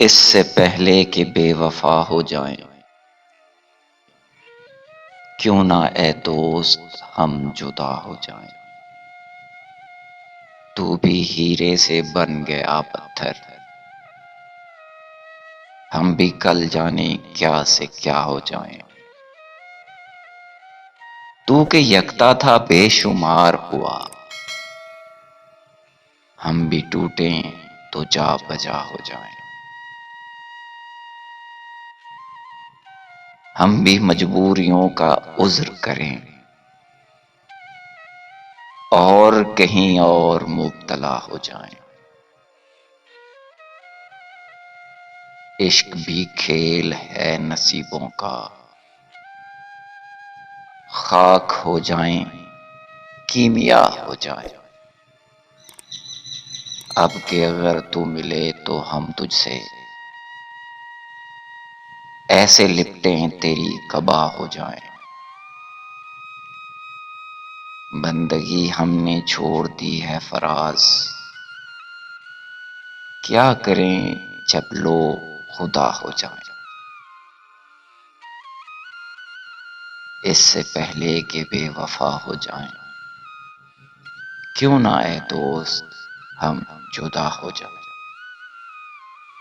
اس سے پہلے کہ بے وفا ہو جائیں، کیوں نہ اے دوست ہم جدا ہو جائیں۔ تو بھی ہیرے سے بن گیا پتھر، ہم بھی کل جانے کیا سے کیا ہو جائیں۔ تو کہ یکتا تھا بے شمار ہوا، ہم بھی ٹوٹیں تو جا بجا ہو جائیں۔ ہم بھی مجبوریوں کا عذر کریں اور کہیں اور مبتلا ہو جائیں۔ عشق بھی کھیل ہے نصیبوں کا، خاک ہو جائیں کیمیا ہو جائیں۔ اب کہ اگر تو ملے تو ہم تجھ سے ایسے لپٹیں تیری قبا ہو جائیں۔ بندگی ہم نے چھوڑ دی ہے فراز، کیا کریں جب لوگ خدا ہو جائیں۔ اس سے پہلے کہ بے وفا ہو جائیں، کیوں نہ اے دوست ہم جدا ہو جائیں۔